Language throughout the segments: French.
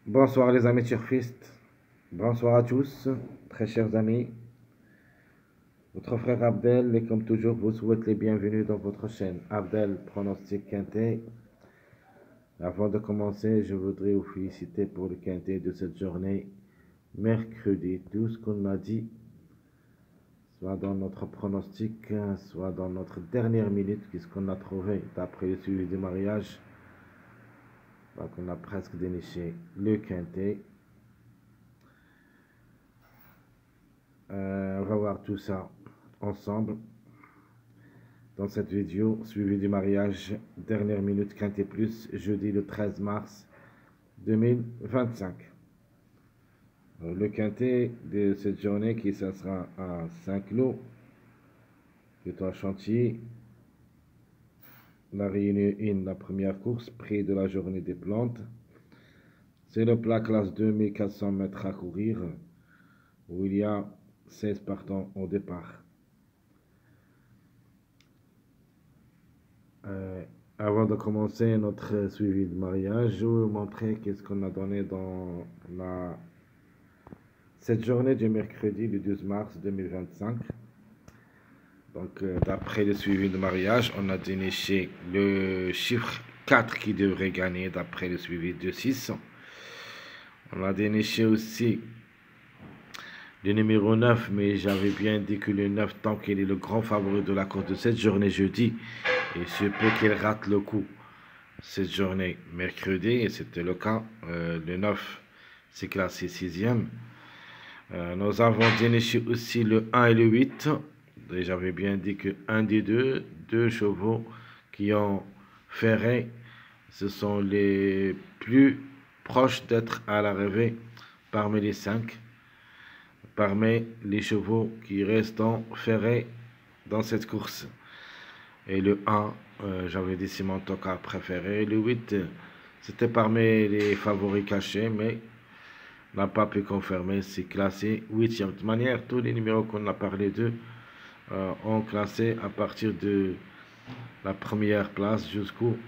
Bonsoir les amis turfistes, bonsoir à tous, très chers amis. Votre frère Abdel, et comme toujours, vous souhaite les bienvenus dans votre chaîne Abdel Pronostic Quintet. Avant de commencer, je voudrais vous féliciter pour le quintet de cette journée, mercredi. Tout ce qu'on a dit, soit dans notre pronostic, soit dans notre dernière minute, qu'est-ce qu'on a trouvé d'après le suivi du mariage. Donc on a presque déniché le quintet. On va voir tout ça ensemble dans cette vidéo, suivi du mariage, dernière minute Quintet Plus, jeudi le 13 mars 2025. Le quintet de cette journée qui ça sera à Saint-Cloud, plutôt à Chantilly. La Réunion 1, la première course, prix de la journée des plantes. C'est le plat classe 2400 mètres à courir, où il y a 16 partants au départ. Avant de commencer notre suivi de mariage, je vais vous montrer qu'est-ce qu'on a donné dans cette journée du mercredi du 12 mars 2025. Donc, d'après le suivi de mariage, on a déniché le chiffre 4 qui devrait gagner d'après le suivi de 6. On a déniché aussi le numéro 9, mais j'avais bien dit que le 9, tant qu'il est le grand favori de la course de cette journée jeudi, il se peut qu'il rate le coup cette journée mercredi, et c'était le cas. Le 9 s'est classé 6e. Nous avons déniché aussi le 1 et le 8. Et j'avais bien dit que un des deux chevaux qui ont ferré, ce sont les plus proches d'être à l'arrivée parmi les 5, parmi les chevaux qui restent ferrés dans cette course. Et le 1, j'avais dit c'est mon tocard préféré. Le 8, c'était parmi les favoris cachés, mais n'a pas pu confirmer, c'est classé 8e. De toute manière, tous les numéros qu'on a parlé d'eux ont classé à partir de la première place jusqu'au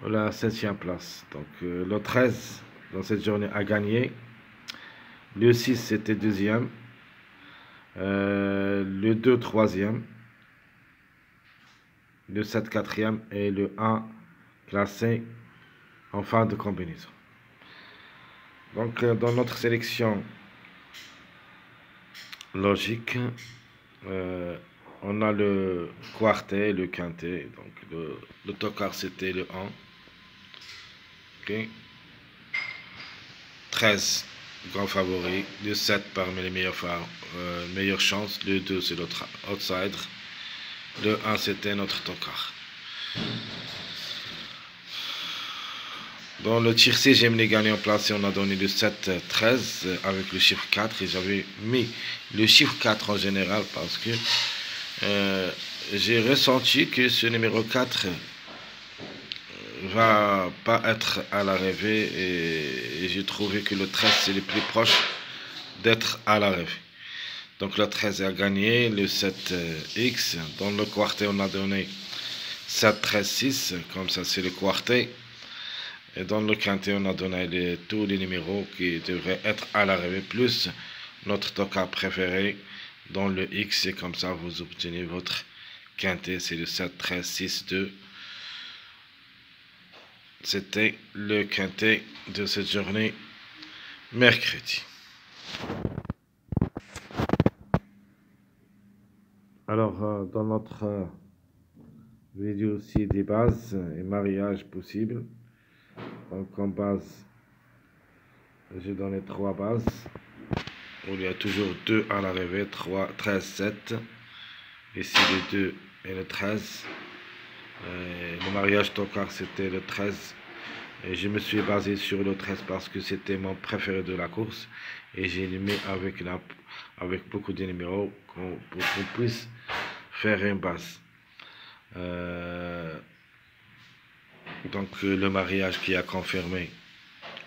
la 7e place. Donc le 13 dans cette journée a gagné. Le 6 c'était 2e. Le 2 3e. Le 7 4e et le 1 classé en fin de combinaison. Donc dans notre sélection logique, on a le quartet, le quintet. Donc le tocard c'était le 1. Okay. 13 grand favori, le 7 parmi les meilleures chances, le 2 c'est l'autre outsider, le 1 c'était notre tocard. Dans le tiercé, j'aime les gagnants placés, on a donné le 7-13 avec le chiffre 4, et j'avais mis le chiffre 4 en général parce que j'ai ressenti que ce numéro 4 va pas être à l'arrivée, et j'ai trouvé que le 13 c'est le plus proche d'être à l'arrivée. Donc le 13 a gagné, le 7X. Dans le quartet, on a donné 7, 13, 6, comme ça c'est le quartet. Et dans le quintet, on a donné tous les numéros qui devraient être à l'arrivée, plus notre tocard préféré dans le X, et comme ça vous obtenez votre quintet, c'est le 7, 13, 6, 2. C'était le quintet de cette journée mercredi. Alors, dans notre vidéo aussi des bases et mariages possibles. Donc en base, j'ai donné 3 bases. Il y a toujours 2 à l'arrivée, 3, 13, 7. Ici le 2 et le 13. Le mariage tocard c'était le 13. Et je me suis basé sur le 13 parce que c'était mon préféré de la course. Et j'ai mis avec beaucoup de numéros pour qu'on puisse faire une base. Donc le mariage qui a confirmé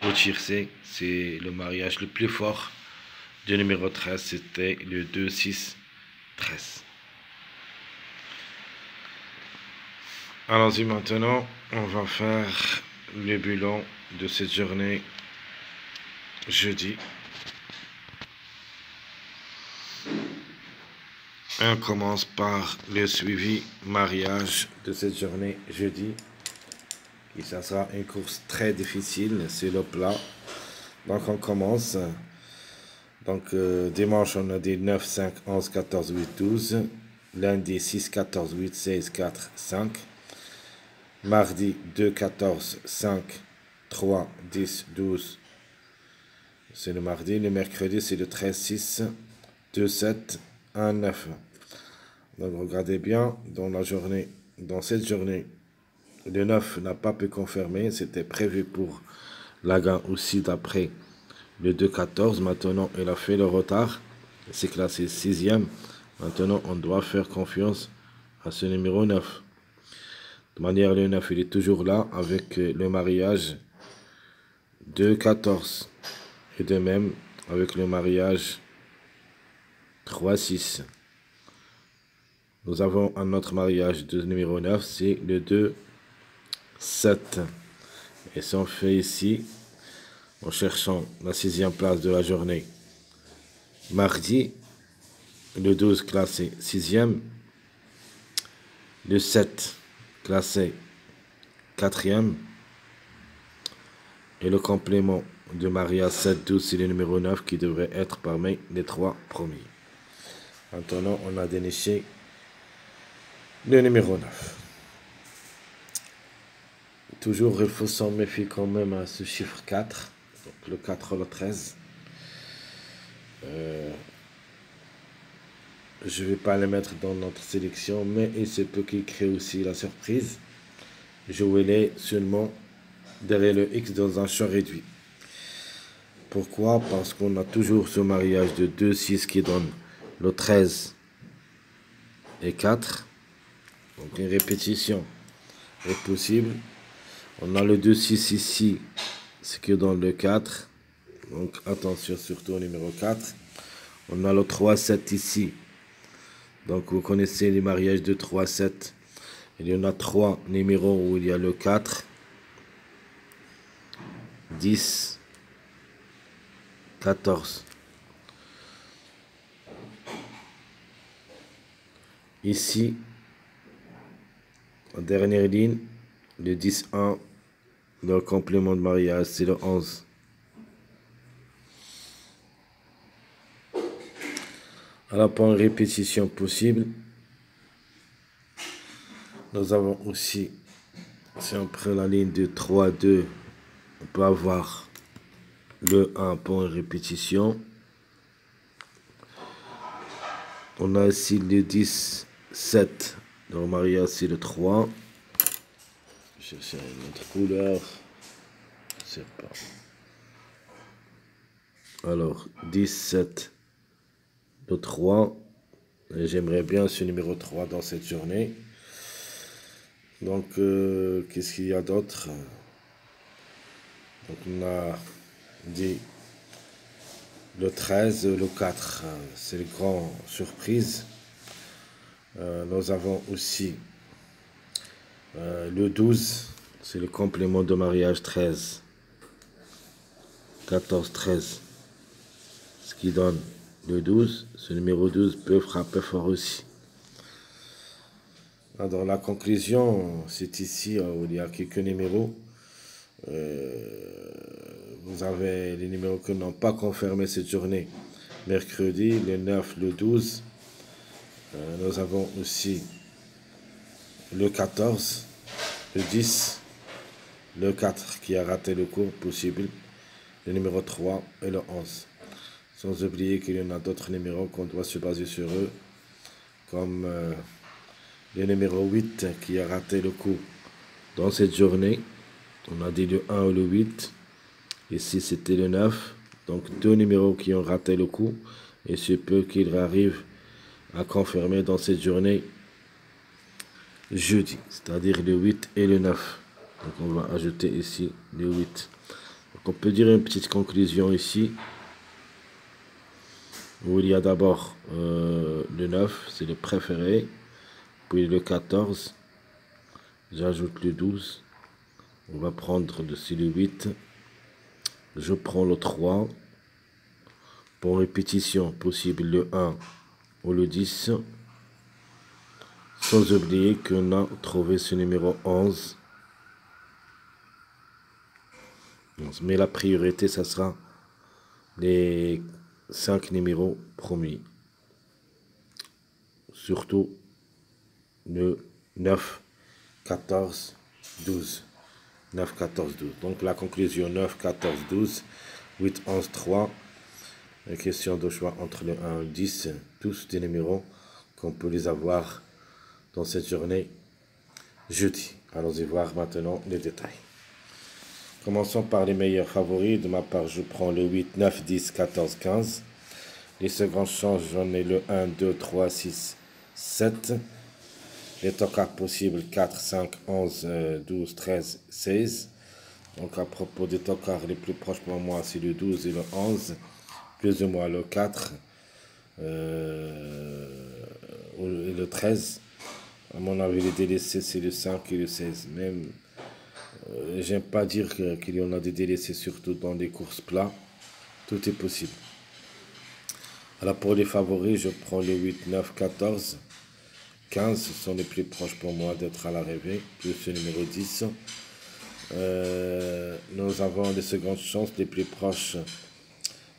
au tiercé, c'est le mariage le plus fort du numéro 13, c'était le 2, 6, 13. Allons-y maintenant, on va faire le bilan de cette journée jeudi. Et on commence par le suivi mariage de cette journée jeudi. Et ça sera une course très difficile, c'est le plat. Donc on commence. Donc dimanche on a dit 9, 5, 11, 14, 8, 12. Lundi 6, 14, 8, 16, 4, 5. Mardi 2, 14, 5, 3, 10, 12. C'est le mardi. Le mercredi c'est le 13, 6, 2, 7, 1, 9. Donc regardez bien, dans cette journée, le 9 n'a pas pu confirmer. C'était prévu pour Lagan aussi d'après le 2, 14. Maintenant il a fait le retard. C'est classé 6e. Maintenant on doit faire confiance à ce numéro 9. De manière, le 9 il est toujours là avec le mariage 2, 14. Et de même avec le mariage 3, 6. Nous avons un autre mariage de numéro 9, c'est le 2, 7. Et si on fait ici, en cherchant la 6e place de la journée, mardi, le 12 classé 6e, le 7 classé 4e, et le complément de mariage 7, 12, c'est le numéro 9 qui devrait être parmi les 3 premiers. Maintenant, on a déniché le numéro 9. Toujours, il faut s'en méfier quand même à ce chiffre 4. Donc le 4, le 13. Je ne vais pas le mettre dans notre sélection, mais il se peut qu'il crée aussi la surprise. Jouez-les seulement derrière le X dans un champ réduit. Pourquoi? Parce qu'on a toujours ce mariage de 2, 6 qui donne le 13 et 4. Donc une répétition est possible. On a le 2, 6 ici, ce qui donne le 4. Donc attention surtout au numéro 4. On a le 3, 7 ici. Donc vous connaissez les mariages de 3, 7. Il y en a 3 numéros où il y a le 4, 10, 14. Ici, en dernière ligne, le 10, 1. Le complément de mariage, c'est le 11. Alors, pour une répétition possible, nous avons aussi, si on prend la ligne de 3, 2, on peut avoir le 1 pour une répétition. On a ici le 10, 7. Dans le mariage, c'est le 3. Je cherche une autre couleur. Je sais pas. Alors, 17, le 3. J'aimerais bien ce numéro 3 dans cette journée. Donc, qu'est-ce qu'il y a d'autre? Donc, on a dit le 13, le 4. C'est une grande surprise. Nous avons aussi le 12. C'est le complément de mariage 13. 14, 13. Ce qui donne le 12. Ce numéro 12 peut frapper fort aussi. Alors la conclusion, c'est ici où il y a quelques numéros. Vous avez les numéros qui n'ont pas confirmé cette journée. Mercredi, le 9, le 12. Nous avons aussi le 14, le 10, le 4 qui a raté le cours possible, le numéro 3 et le 11. Sans oublier qu'il y en a d'autres numéros qu'on doit se baser sur eux, comme le numéro 8 qui a raté le coup dans cette journée. On a dit le 1 ou le 8. Ici, c'était le 9. Donc, 2 numéros qui ont raté le coup. Et c'est peu qu'il arrive à confirmer dans cette journée jeudi. C'est-à-dire le 8 et le 9. Donc, on va ajouter ici le 8. Donc, on peut dire une petite conclusion ici. Où il y a d'abord le 9, c'est le préféré. Puis le 14. J'ajoute le 12. On va prendre dessus le 8. Je prends le 3. Pour répétition possible, le 1 ou le 10. Sans oublier qu'on a trouvé ce numéro 11. Mais la priorité, ça sera les 5 numéros promis. Surtout le 9, 14, 12. 9, 14, 12. Donc la conclusion 9, 14, 12, 8, 11, 3. Une question de choix entre le 1 et le 10. Tous des numéros qu'on peut les avoir dans cette journée jeudi. Allons-y voir maintenant les détails. Commençons par les meilleurs favoris. De ma part, je prends le 8, 9, 10, 14, 15. Les secondes chances, j'en ai le 1, 2, 3, 6, 7. Les tocards possibles 4, 5, 11, 12, 13, 16. Donc à propos des tocards les plus proches pour moi, c'est le 12 et le 11. Plus ou moins le 4 et le 13. À mon avis, les délaissés, c'est le 5 et le 16. Même, j'aime pas dire qu'il y en a des délaissés, surtout dans les courses plats. Tout est possible. Alors pour les favoris, je prends le 8, 9, 14. 15 sont les plus proches pour moi d'être à l'arrivée, plus le numéro 10. Nous avons les secondes chances, les plus proches,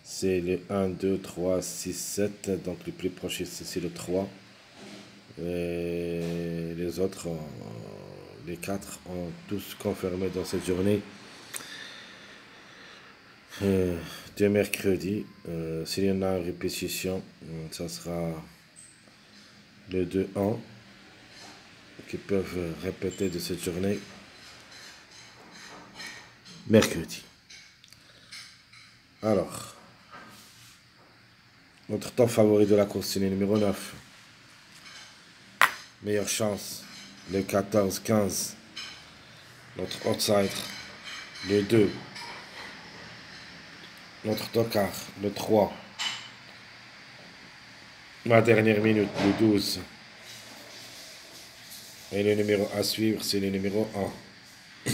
c'est le 1, 2, 3, 6, 7. Donc les plus proches, c'est le 3. Et les autres, les 4, ont tous confirmé dans cette journée de mercredi. S'il y en a une répétition, ça sera le 2, 1 qui peuvent répéter de cette journée mercredi. Alors, notre temps favori de la course, c'est le numéro 9. Meilleure chance, le 14, 15. Notre outsider, le 2. Notre tocard, le 3. Ma dernière minute, le 12. Et le numéro à suivre, c'est le numéro 1.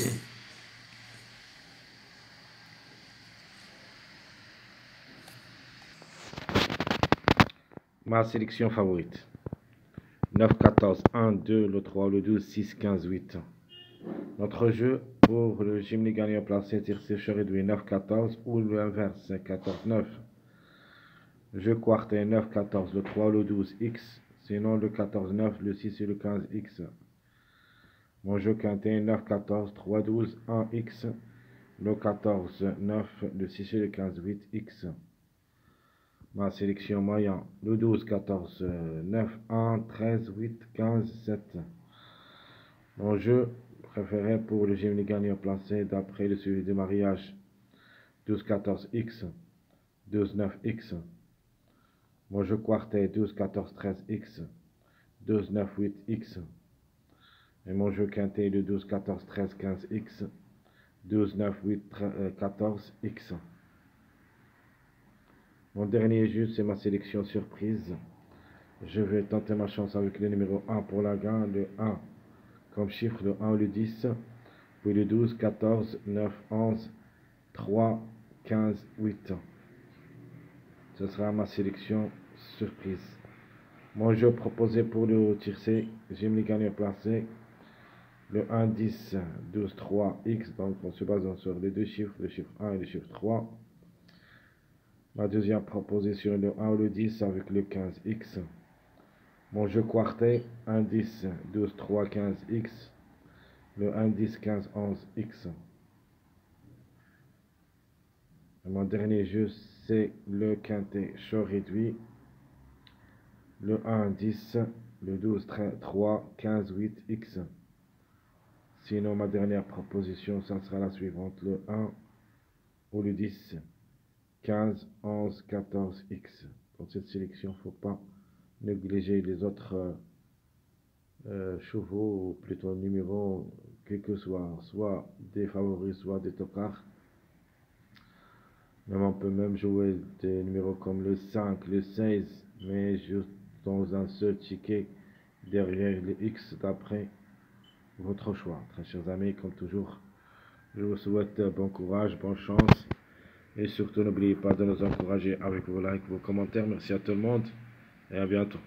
Ma sélection favorite. 9, 14, 1, 2, le 3, le 12, 6, 15, 8. Notre jeu pour le Gimli gagnant placé, tir-sécheur réduit 9, 14 ou l'inverse, 14, 9. Jeu quartet 9, 14, le 3, le 12, X. Sinon le 14, 9, le 6 et le 15, X. Mon jeu quintet 9, 14, 3, 12, 1, X. Le 14, 9, le 6 et le 15, 8, X. Ma sélection moyen, le 12, 14, 9, 1, 13, 8, 15, 7. Mon jeu préféré pour le Gemini gagnant placé d'après le suivi de mariage, 12, 14, X, 12, 9, X. Mon jeu quartet, 12, 14, 13, X, 12, 9, 8, X. Et mon jeu quintet, le 12, 14, 13, 15, X, 12, 9, 8, 14, X. Mon dernier jeu, c'est ma sélection surprise. Je vais tenter ma chance avec le numéro 1 pour la gain, le 1 comme chiffre, le 1 ou le 10, puis le 12, 14, 9, 11, 3, 15, 8. Ce sera ma sélection surprise. Mon jeu proposé pour le tiercé, j'aime les gagnants placés. Le 1, 10, 12, 3, X, donc en se basant sur les deux chiffres, le chiffre 1 et le chiffre 3. Ma deuxième proposition, le 1 ou le 10 avec le 15, X. Mon jeu quartet, 1, 10, 12, 3, 15, X. Le 1, 10, 15, 11, X. Et mon dernier jeu, c'est le quintet chaud réduit. Le 1, 10, le 12, 3, 15, 8, X. Sinon, ma dernière proposition, ça sera la suivante. Le 1 ou le 10, 15, 11, 14, X. Dans cette sélection, il ne faut pas négliger les autres chevaux, ou plutôt numéros, quels que soient, soit des favoris, soit des tocards. Même on peut même jouer des numéros comme le 5, le 16, mais juste dans un seul ticket derrière le X d'après votre choix. Très chers amis, comme toujours, je vous souhaite bon courage, bonne chance Et surtout, n'oubliez pas de nous encourager avec vos likes, vos commentaires. Merci à tout le monde et à bientôt.